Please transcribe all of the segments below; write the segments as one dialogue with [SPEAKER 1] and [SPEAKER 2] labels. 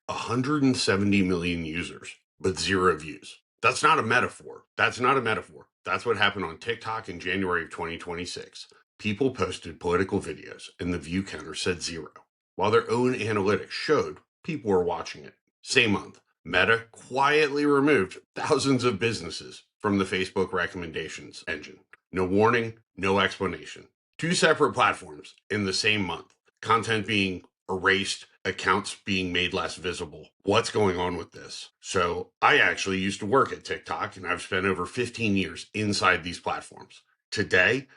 [SPEAKER 1] 170 million users, but 0 views. That's not a metaphor. That's not a metaphor. That's what happened on TikTok in January of 2026. People posted political videos and the view counter said 0, while their own analytics showed people were watching it. Same month, Meta quietly removed thousands of businesses from the Facebook recommendations engine. No warning, no explanation. 2 separate platforms in the same month. Content being erased, accounts being made less visible. What's going on with this? So I actually used to work at TikTok, and I've spent over 15 years inside these platforms. Today,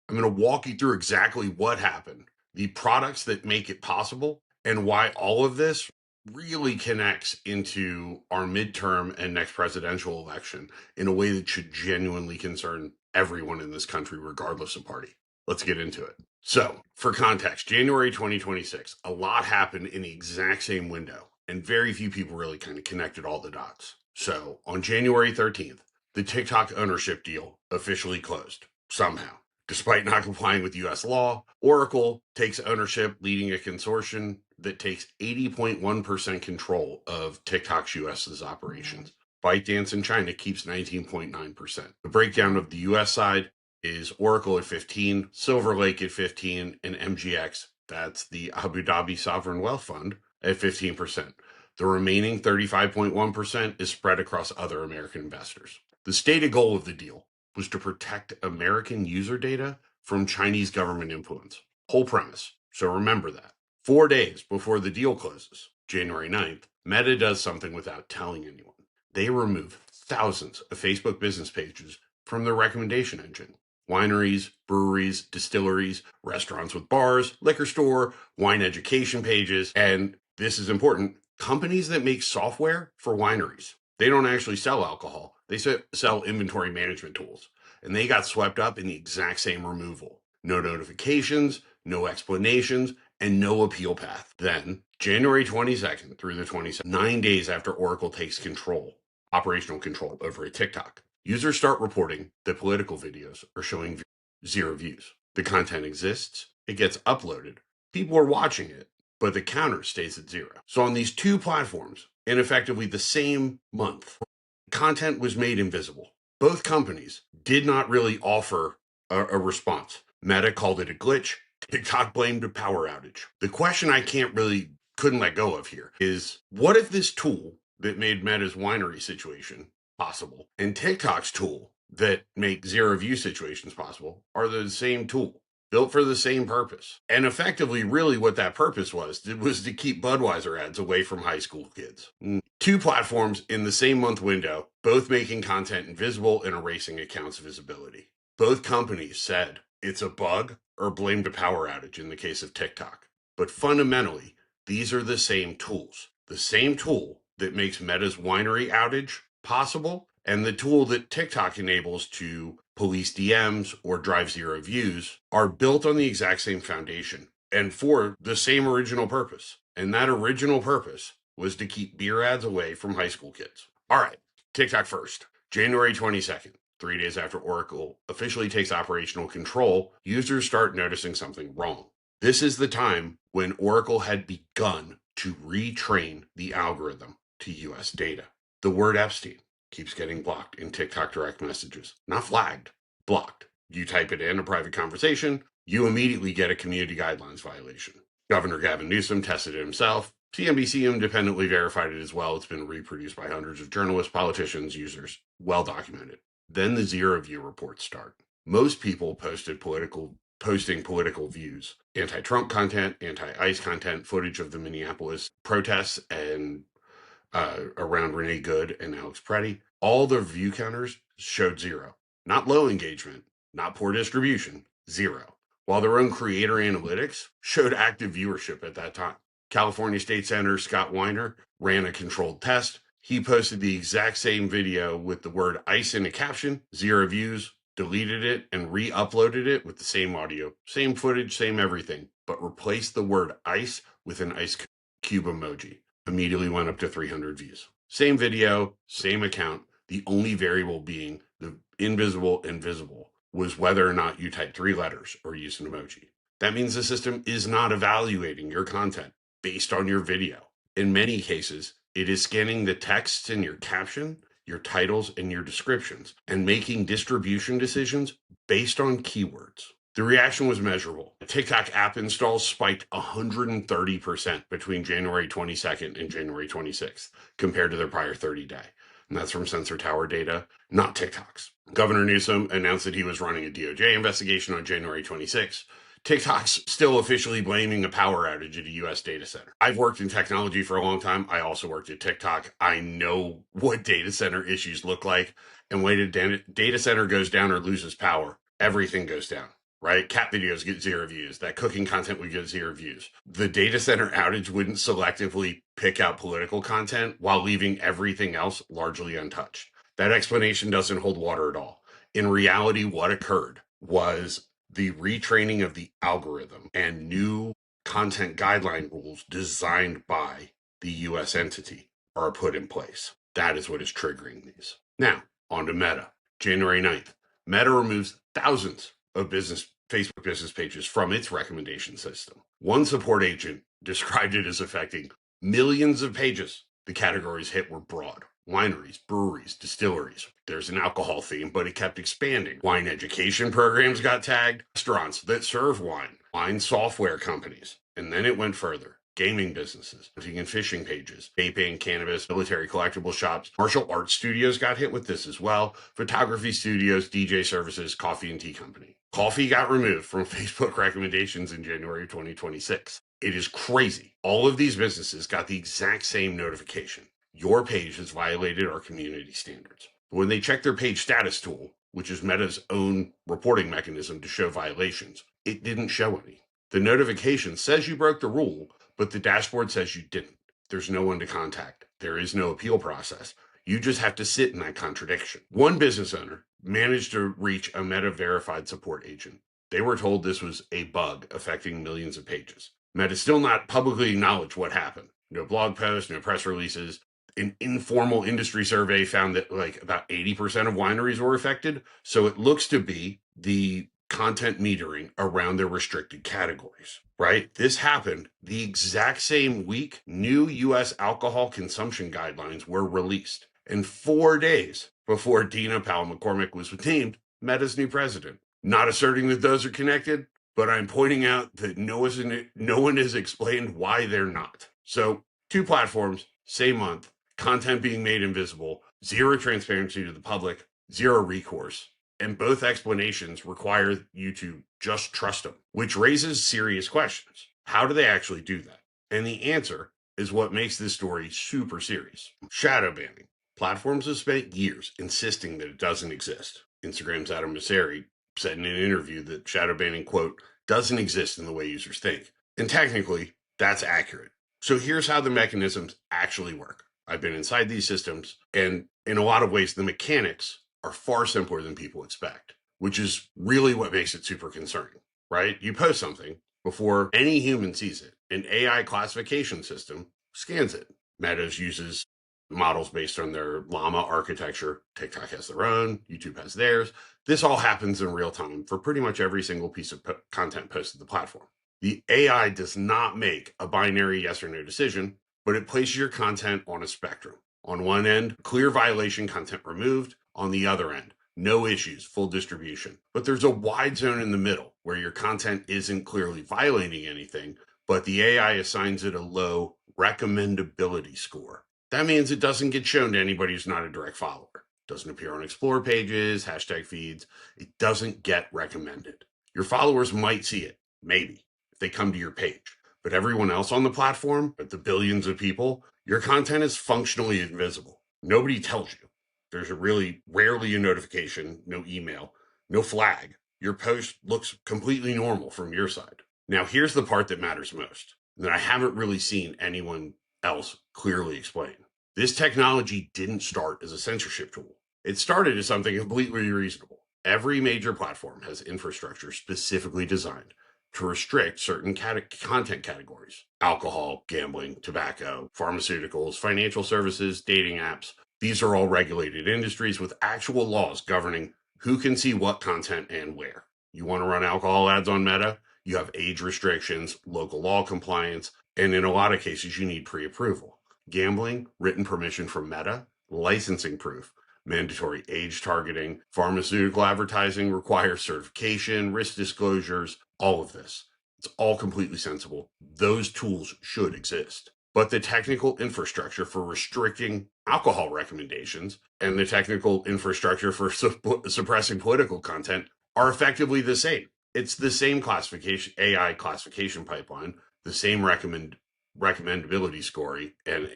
[SPEAKER 1] I'm going to walk you through exactly what happened, the products that make it possible, and why all of this really connects into our midterm and next presidential election in a way that should genuinely concern everyone in this country, regardless of party. Let's get into it. So, for context, January 2026, a lot happened in the exact same window, and very few people really kind of connected all the dots. So, on January 13th, the TikTok ownership deal officially closed, somehow. Despite not complying with US law, Oracle takes ownership, leading a consortium that takes 80.1% control of TikTok's US's operations. ByteDance in China keeps 19.9%. The breakdown of the US side is Oracle at 15, Silver Lake at 15, and MGX, that's the Abu Dhabi Sovereign Wealth Fund, at 15%. The remaining 35.1% is spread across other American investors. The stated goal of the deal was to protect American user data from Chinese government influence. Whole premise. So remember that. 4 days before the deal closes, January 9th, Meta does something without telling anyone. They remove thousands of Facebook business pages from their recommendation engine. Wineries, breweries, distilleries, restaurants with bars, liquor store, wine education pages, and this is important, companies that make software for wineries. They don't actually sell alcohol. They sell inventory management tools, and they got swept up in the exact same removal. No notifications, no explanations, and no appeal path. Then, January 22nd through the 27th, 9 days after Oracle takes operational control over a TikTok, users start reporting that political videos are showing 0 views. The content exists, it gets uploaded, people are watching it, but the counter stays at 0. So on these 2 platforms, in effectively the same month, content was made invisible. Both companies did not really offer a response. Meta called it a glitch. TikTok blamed a power outage. The question I couldn't let go of here is, what if this tool that made Meta's winery situation possible and TikTok's tool that make 0 view situations possible are the same tool, built for the same purpose? And effectively, really what that purpose was to keep Budweiser ads away from high school kids. 2 platforms in the same month window, both making content invisible and erasing accounts visibility. Both companies said it's a bug or blamed a power outage in the case of TikTok. But fundamentally, these are the same tools. The same tool that makes Meta's winery outage possible and the tool that TikTok enables to police DMs or drive 0 views are built on the exact same foundation and for the same original purpose. And that original purpose was to keep beer ads away from high school kids. All right, TikTok first. January 22nd, 3 days after Oracle officially takes operational control, users start noticing something wrong. This is the time when Oracle had begun to retrain the algorithm to US data. The word Epstein keeps getting blocked in TikTok direct messages. Not flagged, blocked. You type it in a private conversation, you immediately get a community guidelines violation. Governor Gavin Newsom tested it himself. CNBC independently verified it as well. It's been reproduced by hundreds of journalists, politicians, users. Well documented. Then the 0 view reports start. Most people posting political views, anti-Trump content, anti-ICE content, footage of the Minneapolis protests and around Renee Good and Alex Preddy. All the view counters showed 0. Not low engagement, not poor distribution, 0. While their own creator analytics showed active viewership at that time. California State Senator Scott Wiener ran a controlled test. He posted the exact same video with the word ICE in a caption, 0 views, deleted it, and re-uploaded it with the same audio, same footage, same everything, but replaced the word ICE with an ice cube emoji. Immediately went up to 300 views. Same video, same account. The only variable being the invisible and visible was whether or not you typed 3 letters or used an emoji. That means the system is not evaluating your content based on your video. In many cases, it is scanning the texts in your caption, your titles, and your descriptions, and making distribution decisions based on keywords. The reaction was measurable. TikTok app installs spiked 130% between January 22nd and January 26th compared to their prior 30-day. And that's from Sensor Tower data, not TikTok's. Governor Newsom announced that he was running a DOJ investigation on January 26th. TikTok's still officially blaming a power outage at a U.S. data center. I've worked in technology for a long time. I also worked at TikTok. I know what data center issues look like. And when a data center goes down or loses power, everything goes down, right? Cat videos get 0 views. That cooking content would get 0 views. The data center outage wouldn't selectively pick out political content while leaving everything else largely untouched. That explanation doesn't hold water at all. In reality, what occurred was the retraining of the algorithm and new content guideline rules designed by the US entity are put in place. That is what is triggering these. Now, on to Meta. January 9th, Meta removes thousands of Facebook business pages from its recommendation system. One support agent described it as affecting millions of pages. The categories hit were broad. Wineries, breweries, distilleries. There's an alcohol theme, but it kept expanding. Wine education programs got tagged, restaurants that serve wine software companies. And then it went further. Gaming businesses, hunting and fishing pages, vaping, cannabis, military collectible shops. Martial arts studios got hit with this as well. Photography studios, DJ services, coffee and tea company. Coffee got removed from Facebook recommendations in January 2026. It is crazy. All of these businesses got the exact same notification. Your page has violated our community standards. When they check their page status tool, which is Meta's own reporting mechanism to show violations, it didn't show any. The notification says you broke the rule, but the dashboard says you didn't. There's no one to contact. There is no appeal process. You just have to sit in that contradiction. One business owner managed to reach a Meta verified support agent. They were told this was a bug affecting millions of pages. Meta still not publicly acknowledged what happened. No blog posts, no press releases. An informal industry survey found that like about 80% of wineries were affected. So it looks to be the content metering around their restricted categories, right? This happened the exact same week new U.S. alcohol consumption guidelines were released. And 4 days before Dina Powell McCormick was named Meta's new president. Not asserting that those are connected, but I'm pointing out that no one has explained why they're not. So 2 platforms, same month, content being made invisible, 0 transparency to the public, 0 recourse. And both explanations require you to just trust them, which raises serious questions. How do they actually do that? And the answer is what makes this story super serious. Shadow banning. Platforms have spent years insisting that it doesn't exist. Instagram's Adam Mosseri said in an interview that shadow banning, quote, doesn't exist in the way users think. And technically, that's accurate. So here's how the mechanisms actually work. I've been inside these systems, and in a lot of ways, the mechanics are far simpler than people expect, which is really what makes it super concerning, right? You post something before any human sees it. An AI classification system scans it. Meta uses models based on their llama architecture. TikTok has their own, YouTube has theirs. This all happens in real time for pretty much every single piece of content posted to the platform. The AI does not make a binary yes or no decision, but it places your content on a spectrum. On one end, clear violation content removed. On the other end, no issues, full distribution. But there's a wide zone in the middle where your content isn't clearly violating anything, but the AI assigns it a low recommendability score. That means it doesn't get shown to anybody who's not a direct follower. Doesn't appear on explore pages, hashtag feeds. It doesn't get recommended. Your followers might see it, maybe, if they come to your page. But everyone else on the platform, the billions of people, your content is functionally invisible. Nobody tells you. There's rarely a notification, no email, no flag. Your post looks completely normal from your side. Now, here's the part that matters most, that I haven't really seen anyone else clearly explain. This technology didn't start as a censorship tool. It started as something completely reasonable. Every major platform has infrastructure specifically designed to restrict certain content categories: alcohol, gambling, tobacco, pharmaceuticals, financial services, dating apps. These are all regulated industries with actual laws governing who can see what content and where. You want to run alcohol ads on Meta? You have age restrictions, local law compliance, And in a lot of cases, you need pre-approval. Gambling, written permission from Meta, licensing proof, mandatory age targeting, pharmaceutical advertising requires certification, risk disclosures, all of this. It's all completely sensible. Those tools should exist. But the technical infrastructure for restricting alcohol recommendations and the technical infrastructure for suppressing political content are effectively the same. It's the same classification, AI classification pipeline, the same recommendability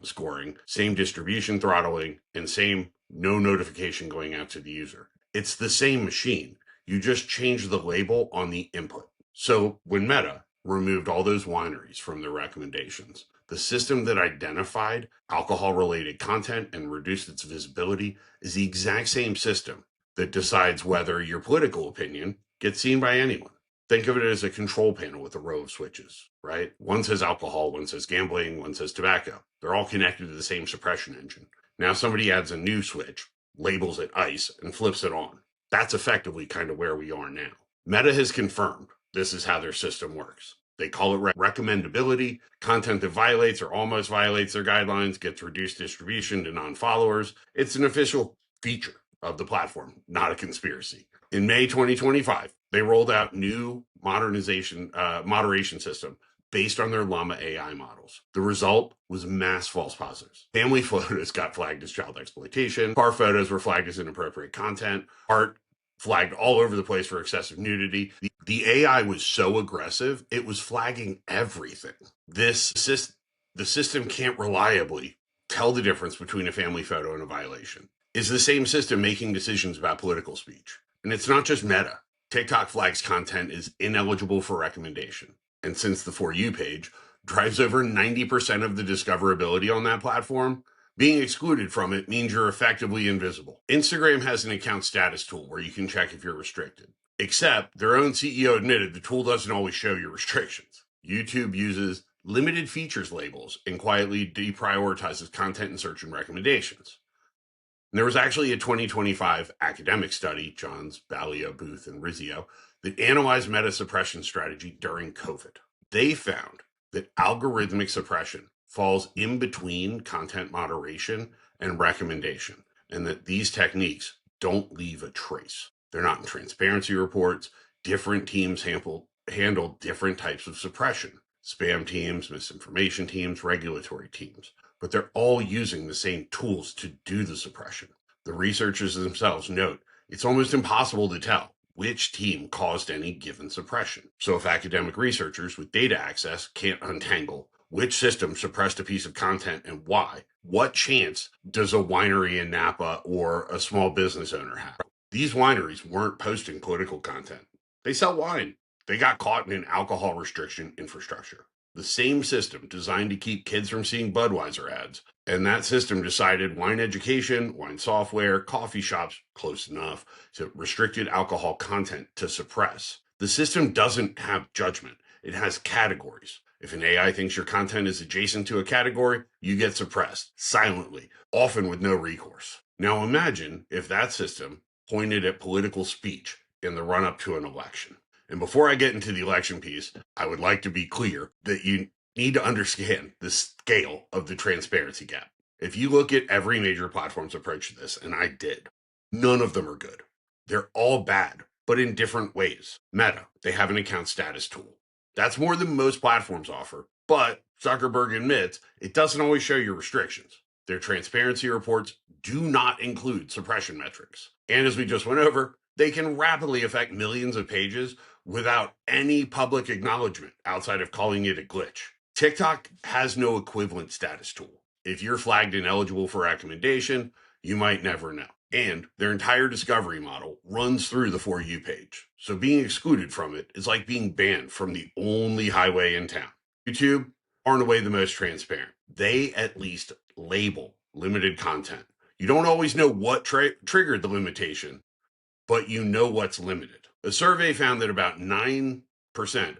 [SPEAKER 1] scoring, same distribution throttling, and same no notification going out to the user. It's the same machine. You just change the label on the input. So when Meta removed all those wineries from their recommendations, the system that identified alcohol-related content and reduced its visibility is the exact same system that decides whether your political opinion gets seen by anyone. Think of it as a control panel with a row of switches, right? One says alcohol, one says gambling, one says tobacco. They're all connected to the same suppression engine. Now somebody adds a new switch, labels it ICE, and flips it on. That's effectively kind of where we are now. Meta has confirmed this is how their system works. They call it recommendability. Content that violates or almost violates their guidelines gets reduced distribution to non-followers. It's an official feature of the platform, not a conspiracy. In May 2025, they rolled out new moderation system based on their Llama AI models. The result was mass false positives. Family photos got flagged as child exploitation. Car photos were flagged as inappropriate content. Art flagged all over the place for excessive nudity. The AI was so aggressive, it was flagging everything. The system can't reliably tell the difference between a family photo and a violation. Is the same system making decisions about political speech? And it's not just Meta. TikTok flags content is ineligible for recommendation. And since the For You page drives over 90% of the discoverability on that platform, being excluded from it means you're effectively invisible. Instagram has an account status tool where you can check if you're restricted. Except their own CEO admitted the tool doesn't always show your restrictions. YouTube uses limited features labels and quietly deprioritizes content in search and recommendations. And there was actually a 2025 academic study, Johns, Balio, Booth, and Rizzio, that analyzed meta suppression strategy during COVID. They found that algorithmic suppression falls in between content moderation and recommendation, and that these techniques don't leave a trace. They're not in transparency reports. Different teams handle different types of suppression. Spam teams, misinformation teams, regulatory teams. But they're all using the same tools to do the suppression. The researchers themselves note it's almost impossible to tell which team caused any given suppression. So if academic researchers with data access can't untangle which system suppressed a piece of content and why, what chance does a winery in Napa or a small business owner have? These wineries weren't posting political content. They sell wine. They got caught in an alcohol restriction infrastructure. The same system designed to keep kids from seeing Budweiser ads. And that system decided wine education, wine software, coffee shops, close enough, to restricted alcohol content to suppress. The system doesn't have judgment. It has categories. If an AI thinks your content is adjacent to a category, you get suppressed, silently, often with no recourse. Now imagine if that system pointed at political speech in the run-up to an election. And before I get into the election piece, I would like to be clear that you need to understand the scale of the transparency gap. If you look at every major platform's approach to this, and I did, none of them are good. They're all bad, but in different ways. Meta, they have an account status tool. That's more than most platforms offer, but Zuckerberg admits it doesn't always show your restrictions. Their transparency reports do not include suppression metrics. And as we just went over, they can rapidly affect millions of pages without any public acknowledgement outside of calling it a glitch. TikTok has no equivalent status tool. If you're flagged ineligible for recommendation, you might never know. And their entire discovery model runs through the For You page. So being excluded from it is like being banned from the only highway in town. YouTube aren't away the most transparent. They at least label limited content. You don't always know what triggered the limitation, but you know what's limited. A survey found that about 9%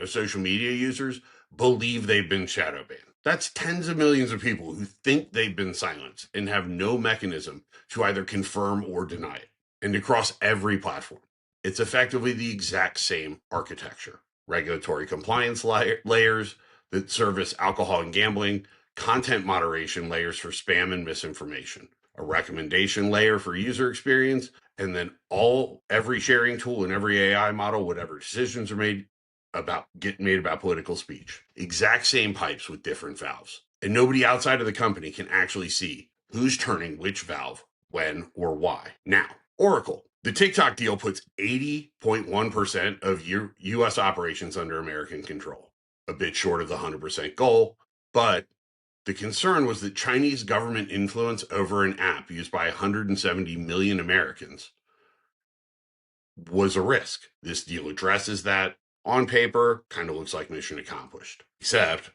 [SPEAKER 1] of social media users believe they've been shadow banned. That's tens of millions of people who think they've been silenced and have no mechanism to either confirm or deny it. And across every platform, it's effectively the exact same architecture. Regulatory compliance layers, that service alcohol and gambling, content moderation layers for spam and misinformation, a recommendation layer for user experience, and then every sharing tool and every AI model, whatever decisions are made about political speech. Exact same pipes with different valves. And nobody outside of the company can actually see who's turning which valve, when, or why. Now, Oracle. The TikTok deal puts 80.1% of U.S. operations under American control, a bit short of the 100% goal, but the concern was that Chinese government influence over an app used by 170 million Americans was a risk. This deal addresses that. On paper, kind of looks like mission accomplished. Except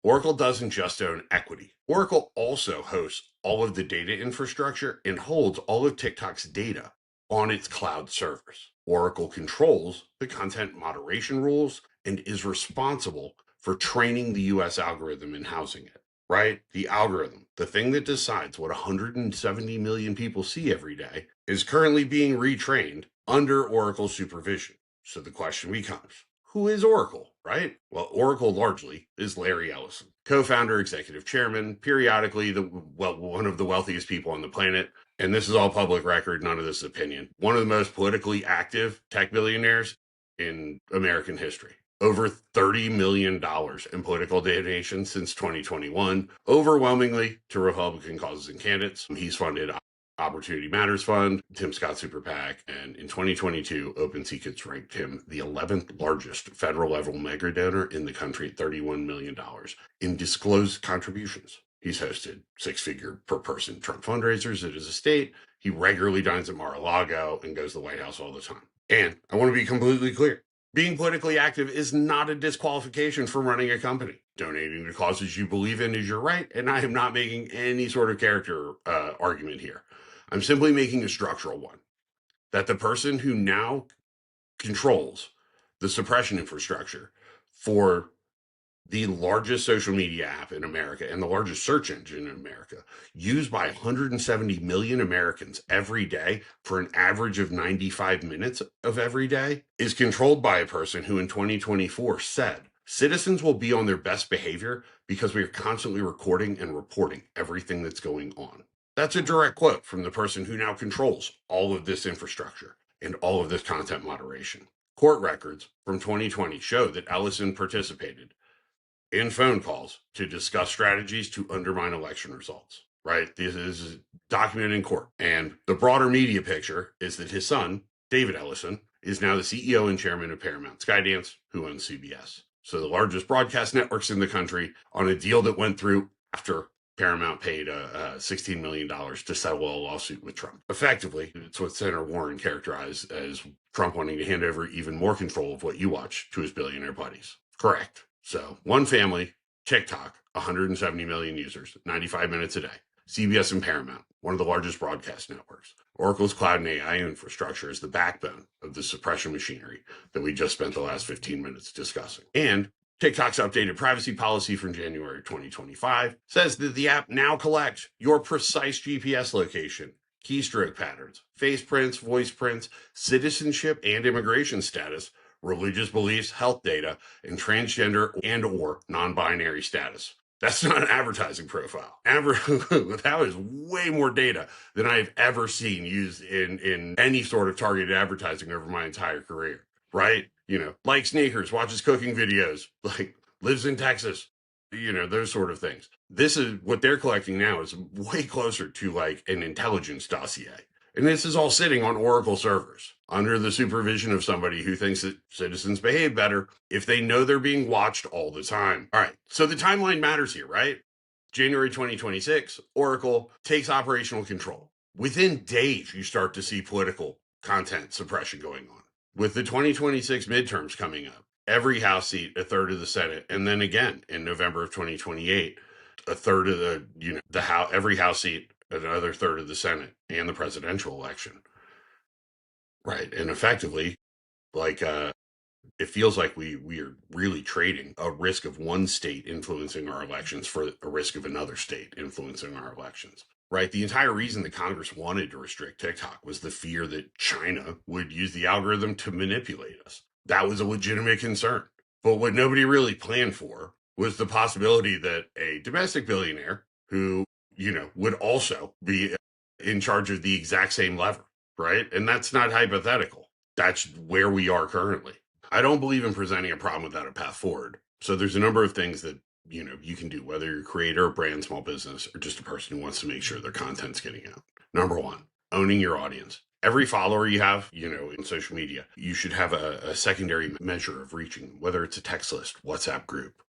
[SPEAKER 1] Oracle doesn't just own equity. Oracle also hosts all of the data infrastructure and holds all of TikTok's data on its cloud servers. Oracle controls the content moderation rules and is responsible for training the US algorithm and housing it, right? The algorithm, the thing that decides what 170 million people see every day, is currently being retrained under Oracle's supervision. So the question becomes, who is Oracle, right? Well, Oracle largely is Larry Ellison, co-founder, executive chairman, periodically one of the wealthiest people on the planet. And this is all public record, none of this is opinion. One of the most politically active tech billionaires in American history. Over $30 million in political donations since 2021, overwhelmingly to Republican causes and candidates. He's funded Opportunity Matters Fund, Tim Scott Super PAC, and in 2022, Open Secrets ranked him the 11th largest federal level mega donor in the country at $31 million in disclosed contributions. He's hosted six-figure per person Trump fundraisers at his estate. He regularly dines at Mar-a-Lago and goes to the White House all the time. And I want to be completely clear. Being politically active is not a disqualification for running a company. Donating to causes you believe in is your right, and I am not making any sort of character argument here. I'm simply making a structural one, that the person who now controls the suppression infrastructure for the largest social media app in America and the largest search engine in America, used by 170 million Americans every day for an average of 95 minutes of every day, is controlled by a person who in 2024 said, citizens will be on their best behavior because we are constantly recording and reporting everything that's going on. That's a direct quote from the person who now controls all of this infrastructure and all of this content moderation. Court records from 2020 show that Ellison participated in phone calls to discuss strategies to undermine election results, right? This is documented in court. And the broader media picture is that his son, David Ellison, is now the CEO and chairman of Paramount Skydance, who owns CBS. So the largest broadcast networks in the country, on a deal that went through after Paramount paid $16 million to settle a lawsuit with Trump. Effectively, it's what Senator Warren characterized as Trump wanting to hand over even more control of what you watch to his billionaire buddies. Correct. So one family, TikTok, 170 million users, 95 minutes a day. CBS and Paramount, one of the largest broadcast networks. Oracle's cloud and AI infrastructure is the backbone of the suppression machinery that we just spent the last 15 minutes discussing. And TikTok's updated privacy policy from January 2025 says that the app now collects your precise GPS location, keystroke patterns, face prints, voice prints, citizenship and immigration status, religious beliefs, health data, and transgender and or non-binary status. That's not an advertising profile. That is way more data than I've ever seen used in any sort of targeted advertising over my entire career, right? Like sneakers, watches cooking videos, like lives in Texas, those sort of things. This is what they're collecting now is way closer to like an intelligence dossier. And this is all sitting on Oracle servers under the supervision of somebody who thinks that citizens behave better if they know they're being watched all the time. All right, so the timeline matters here, right? January 2026, Oracle takes operational control. Within days, you start to see political content suppression going on. With the 2026 midterms coming up, every House seat, a third of the Senate, and then again in November of 2028, a third of every House seat, another third of the Senate and the presidential election. Right. And effectively, like, it feels like we are really trading a risk of one state influencing our elections for a risk of another state influencing our elections. Right. The entire reason that Congress wanted to restrict TikTok was the fear that China would use the algorithm to manipulate us. That was a legitimate concern. But what nobody really planned for was the possibility that a domestic billionaire who, would also be in charge of the exact same lever, right? And that's not hypothetical. That's where we are currently. I don't believe in presenting a problem without a path forward. So there's a number of things that, you can do, whether you're a creator, a brand, small business, or just a person who wants to make sure their content's getting out. Number one, owning your audience. Every follower you have, in social media, you should have a secondary measure of reaching, whether it's a text list, WhatsApp group,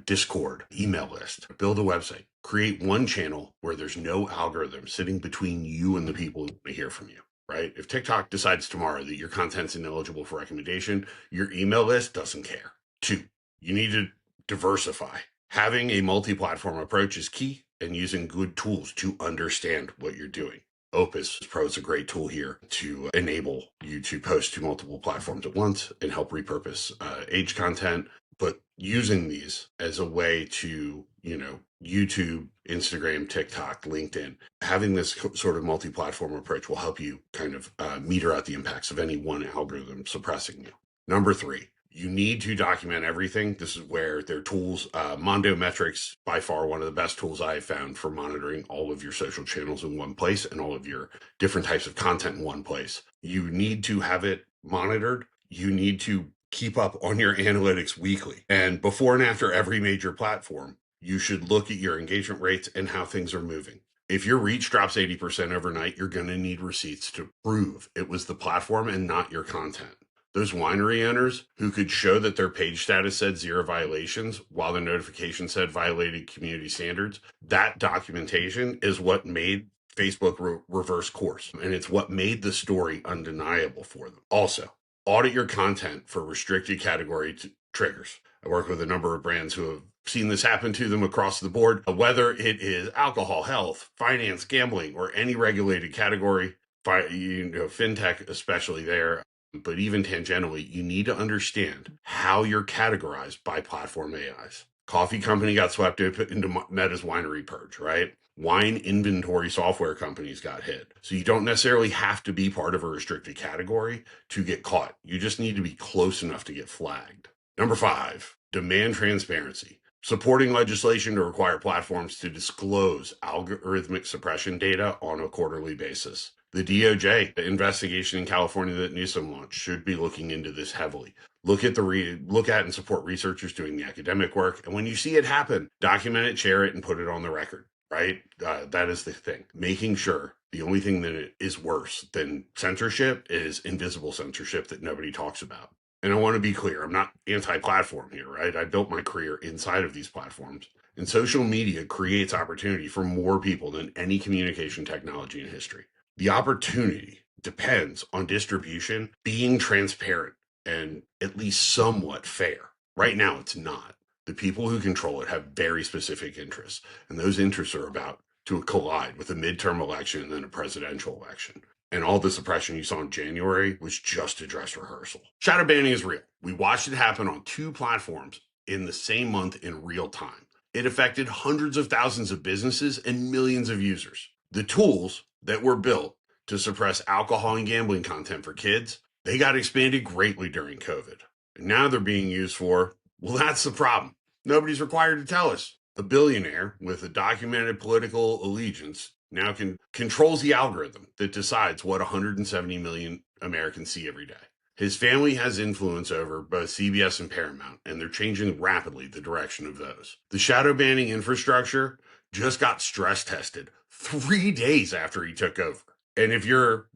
[SPEAKER 1] Discord, email list, build a website, create one channel where there's no algorithm sitting between you and the people who want to hear from you, right? If TikTok decides tomorrow that your content's ineligible for recommendation, your email list doesn't care. Two, you need to diversify. Having a multi-platform approach is key, and using good tools to understand what you're doing. Opus Pro is a great tool here to enable you to post to multiple platforms at once and help repurpose age content. But using these as a way to, YouTube, Instagram, TikTok, LinkedIn, having this sort of multi-platform approach will help you kind of meter out the impacts of any one algorithm suppressing you. Number three, you need to document everything. This is where their tools, Mondo Metrics, by far one of the best tools I have found for monitoring all of your social channels in one place and all of your different types of content in one place. You need to have it monitored. You need to keep up on your analytics weekly. And before and after every major platform, you should look at your engagement rates and how things are moving. If your reach drops 80% overnight, you're going to need receipts to prove it was the platform and not your content. Those winery owners who could show that their page status said 0 violations while the notification said violated community standards, that documentation is what made Facebook reverse course. And it's what made the story undeniable for them. Also, audit your content for restricted category triggers. I work with a number of brands who have seen this happen to them across the board, whether it is alcohol, health, finance, gambling, or any regulated category, fintech especially there. But even tangentially, you need to understand how you're categorized by platform AIs. Coffee company got swept into Meta's winery purge, right? Wine inventory software companies got hit. So you don't necessarily have to be part of a restricted category to get caught. You just need to be close enough to get flagged. Number five, demand transparency. Supporting legislation to require platforms to disclose algorithmic suppression data on a quarterly basis. The DOJ investigation in California that Newsom launched should be looking into this heavily. Look at and support researchers doing the academic work. And when you see it happen, document it, share it, and put it on the record, right? That is the thing. Making sure the only thing that is worse than censorship is invisible censorship that nobody talks about. And I want to be clear, I'm not anti-platform here, right? I built my career inside of these platforms. And social media creates opportunity for more people than any communication technology in history. The opportunity depends on distribution being transparent and at least somewhat fair. Right now, it's not. The people who control it have very specific interests, and those interests are about to collide with a midterm election and then a presidential election. And all the suppression you saw in January was just a dress rehearsal. Shadow banning is real. We watched it happen on 2 platforms in the same month in real time. It affected hundreds of thousands of businesses and millions of users. The tools that were built to suppress alcohol and gambling content for kids, they got expanded greatly during COVID. And now they're being used for, well, that's the problem. Nobody's required to tell us. A billionaire with a documented political allegiance now controls the algorithm that decides what 170 million Americans see every day. His family has influence over both CBS and Paramount, and they're changing rapidly the direction of those. The shadow banning infrastructure just got stress tested 3 days after he took over. And if you're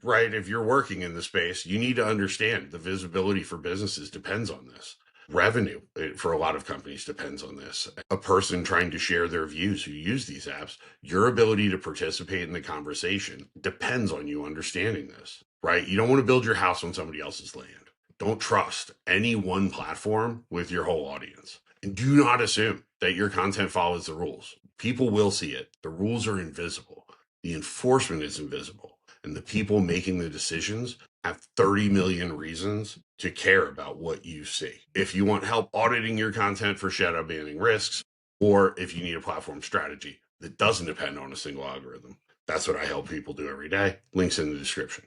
[SPEAKER 1] working in the space, you need to understand the visibility for businesses depends on this. Revenue for a lot of companies depends on this. A person trying to share their views who use these apps, your ability to participate in the conversation depends on you understanding this, right? You don't want to build your house on somebody else's land. Don't trust any one platform with your whole audience. And do not assume that your content follows the rules. People will see it. The rules are invisible. The enforcement is invisible. And the people making the decisions have 30 million reasons to care about what you see. If you want help auditing your content for shadow banning risks, or if you need a platform strategy that doesn't depend on a single algorithm, that's what I help people do every day. Links in the description.